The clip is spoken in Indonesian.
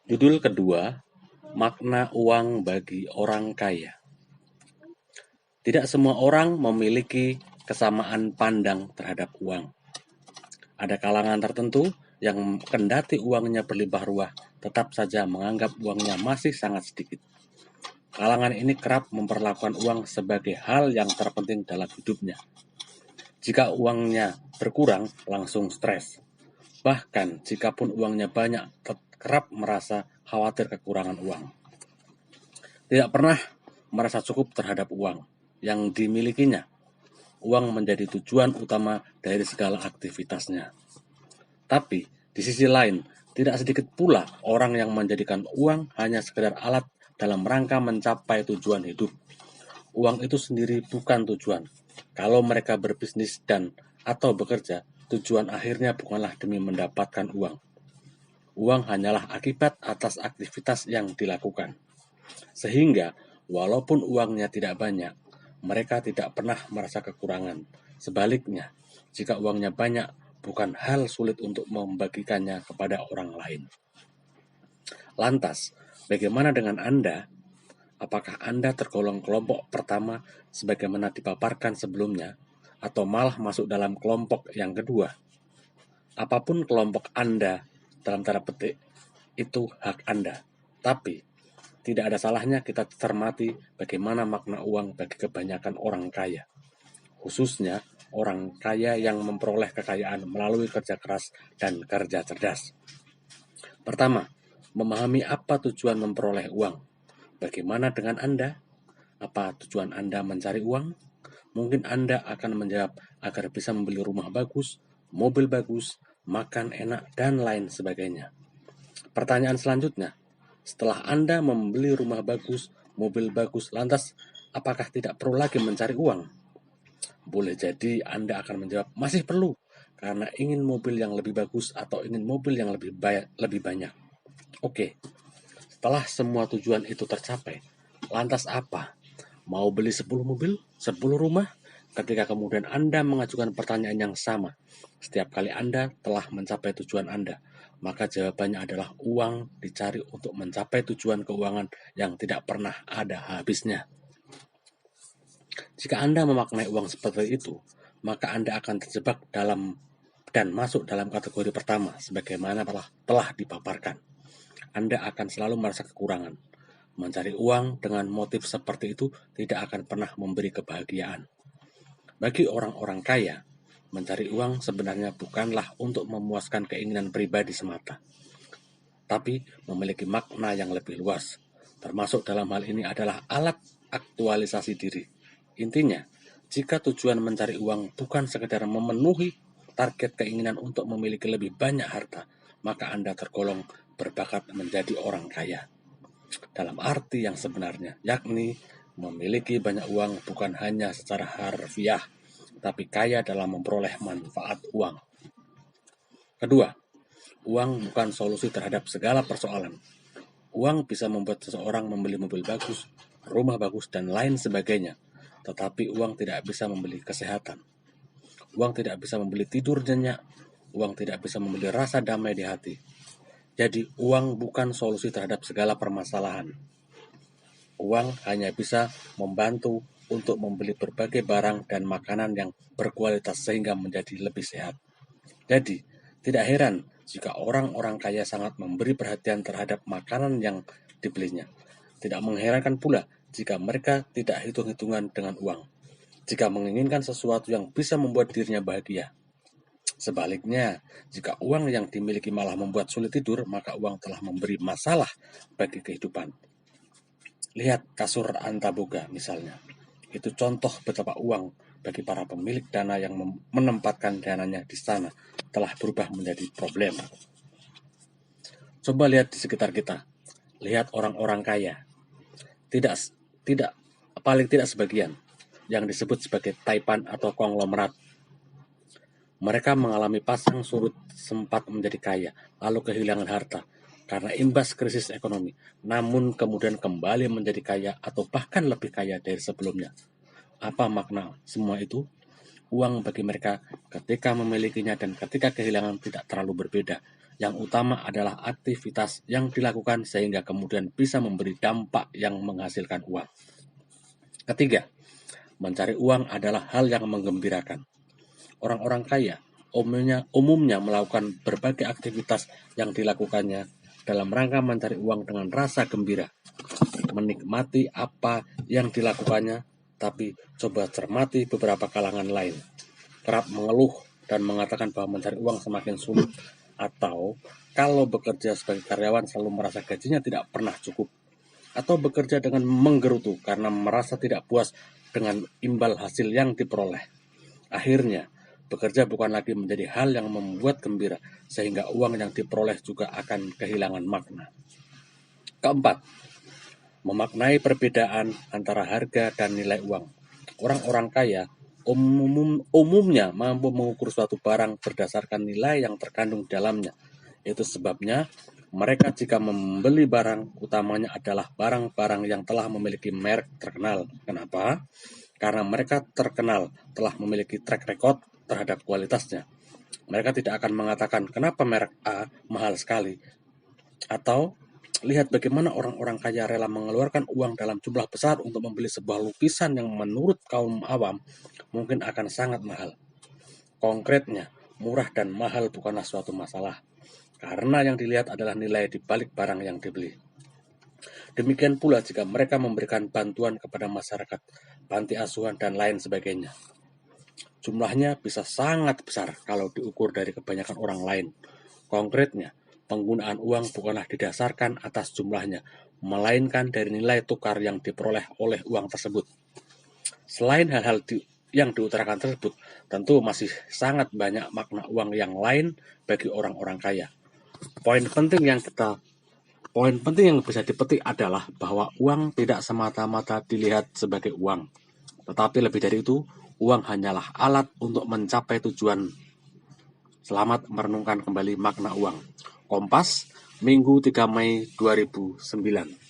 Judul kedua, makna uang bagi orang kaya. Tidak semua orang memiliki kesamaan pandang terhadap uang. Ada kalangan tertentu yang kendati uangnya berlimpah ruah, tetap saja menganggap uangnya masih sangat sedikit. Kalangan ini kerap memperlakukan uang sebagai hal yang terpenting dalam hidupnya. Jika uangnya berkurang, langsung stres. Bahkan jikapun uangnya banyak, kerap merasa khawatir kekurangan uang. Tidak pernah merasa cukup terhadap uang yang dimilikinya. Uang menjadi tujuan utama dari segala aktivitasnya. Tapi di sisi lain, tidak sedikit pula orang yang menjadikan uang hanya sekedar alat dalam rangka mencapai tujuan hidup. Uang itu sendiri bukan tujuan. Kalau mereka berbisnis dan atau bekerja, tujuan akhirnya bukanlah demi mendapatkan uang. Uang hanyalah akibat atas aktivitas yang dilakukan. Sehingga, walaupun uangnya tidak banyak, mereka tidak pernah merasa kekurangan. Sebaliknya, jika uangnya banyak, bukan hal sulit untuk membagikannya kepada orang lain. Lantas, bagaimana dengan Anda? Apakah Anda tergolong kelompok pertama sebagaimana dipaparkan sebelumnya, atau malah masuk dalam kelompok yang kedua? Apapun kelompok Anda, dalam tanda petik, itu hak Anda. Tapi, tidak ada salahnya kita cermati bagaimana makna uang bagi kebanyakan orang kaya. Khususnya orang kaya yang memperoleh kekayaan melalui kerja keras dan kerja cerdas. Pertama, memahami apa tujuan memperoleh uang. Bagaimana dengan Anda? Apa tujuan Anda mencari uang? Mungkin Anda akan menjawab agar bisa membeli rumah bagus, mobil bagus, makan enak, dan lain sebagainya. Pertanyaan selanjutnya, setelah Anda membeli rumah bagus, mobil bagus, lantas apakah tidak perlu lagi mencari uang? Boleh jadi Anda akan menjawab masih perlu, karena ingin mobil yang lebih bagus atau ingin mobil yang lebih banyak. Oke, setelah semua tujuan itu tercapai, lantas apa? Mau beli 10 mobil, 10 rumah? Ketika kemudian Anda mengajukan pertanyaan yang sama, setiap kali Anda telah mencapai tujuan Anda, maka jawabannya adalah uang dicari untuk mencapai tujuan keuangan yang tidak pernah ada habisnya. Jika Anda memaknai uang seperti itu, maka Anda akan terjebak dalam dan masuk dalam kategori pertama sebagaimana telah dipaparkan. Anda akan selalu merasa kekurangan. Mencari uang dengan motif seperti itu tidak akan pernah memberi kebahagiaan. Bagi orang-orang kaya, mencari uang sebenarnya bukanlah untuk memuaskan keinginan pribadi semata, tapi memiliki makna yang lebih luas. Termasuk dalam hal ini adalah alat aktualisasi diri. Intinya, jika tujuan mencari uang bukan sekedar memenuhi target keinginan untuk memiliki lebih banyak harta, maka Anda tergolong berbakat menjadi orang kaya. Dalam arti yang sebenarnya, yakni memiliki banyak uang bukan hanya secara harfiah, tapi kaya dalam memperoleh manfaat uang. Kedua, uang bukan solusi terhadap segala persoalan. Uang bisa membuat seseorang membeli mobil bagus, rumah bagus, dan lain sebagainya. Tetapi uang tidak bisa membeli kesehatan. Uang tidak bisa membeli tidur nyenyak. Uang tidak bisa membeli rasa damai di hati. Jadi, uang bukan solusi terhadap segala permasalahan. Uang hanya bisa membantu untuk membeli berbagai barang dan makanan yang berkualitas sehingga menjadi lebih sehat. Jadi, tidak heran jika orang-orang kaya sangat memberi perhatian terhadap makanan yang dibelinya. Tidak mengherankan pula jika mereka tidak hitung-hitungan dengan uang. Jika menginginkan sesuatu yang bisa membuat dirinya bahagia. Sebaliknya, jika uang yang dimiliki malah membuat sulit tidur, maka uang telah memberi masalah bagi kehidupan. Lihat kasur Antaboga misalnya. Itu contoh betapa uang bagi para pemilik dana yang menempatkan dananya di sana telah berubah menjadi problem. Coba lihat di sekitar kita. Lihat orang-orang kaya. Tidak paling tidak sebagian yang disebut sebagai taipan atau konglomerat. Mereka mengalami pasang surut sempat menjadi kaya, lalu kehilangan harta karena imbas krisis ekonomi, namun kemudian kembali menjadi kaya atau bahkan lebih kaya dari sebelumnya. Apa makna semua itu? Uang bagi mereka ketika memilikinya dan ketika kehilangan tidak terlalu berbeda. Yang utama adalah aktivitas yang dilakukan sehingga kemudian bisa memberi dampak yang menghasilkan uang. Ketiga, mencari uang adalah hal yang menggembirakan. Orang-orang kaya umumnya melakukan berbagai aktivitas yang dilakukannya dalam rangka mencari uang dengan rasa gembira, menikmati apa yang dilakukannya. Tapi coba cermati beberapa kalangan lain, kerap mengeluh dan mengatakan bahwa mencari uang semakin sulit, atau kalau bekerja sebagai karyawan selalu merasa gajinya tidak pernah cukup, atau bekerja dengan menggerutu karena merasa tidak puas dengan imbal hasil yang diperoleh. Akhirnya, bekerja bukan lagi menjadi hal yang membuat gembira, sehingga uang yang diperoleh juga akan kehilangan makna. Keempat, memaknai perbedaan antara harga dan nilai uang. Orang-orang kaya umumnya mampu mengukur suatu barang berdasarkan nilai yang terkandung dalamnya. Itu sebabnya mereka jika membeli barang, utamanya adalah barang-barang yang telah memiliki merek terkenal. Kenapa? Karena mereka terkenal telah memiliki track record terhadap kualitasnya. Mereka tidak akan mengatakan kenapa merek A mahal sekali, atau lihat bagaimana orang-orang kaya rela mengeluarkan uang dalam jumlah besar untuk membeli sebuah lukisan yang menurut kaum awam mungkin akan sangat mahal. Konkretnya, murah dan mahal bukanlah suatu masalah, karena yang dilihat adalah nilai di balik barang yang dibeli. Demikian pula jika mereka memberikan bantuan kepada masyarakat, panti asuhan, dan lain sebagainya. Jumlahnya bisa sangat besar kalau diukur dari kebanyakan orang lain. Konkretnya, penggunaan uang bukanlah didasarkan atas jumlahnya, melainkan dari nilai tukar yang diperoleh oleh uang tersebut. Selain hal-hal yang diutarakan tersebut, tentu masih sangat banyak makna uang yang lain bagi orang-orang kaya. Poin penting yang bisa dipetik adalah bahwa uang tidak semata-mata dilihat sebagai uang, tetapi lebih dari itu, uang hanyalah alat untuk mencapai tujuan. Selamat merenungkan kembali makna uang. Kompas, Minggu 3 Mei 2009.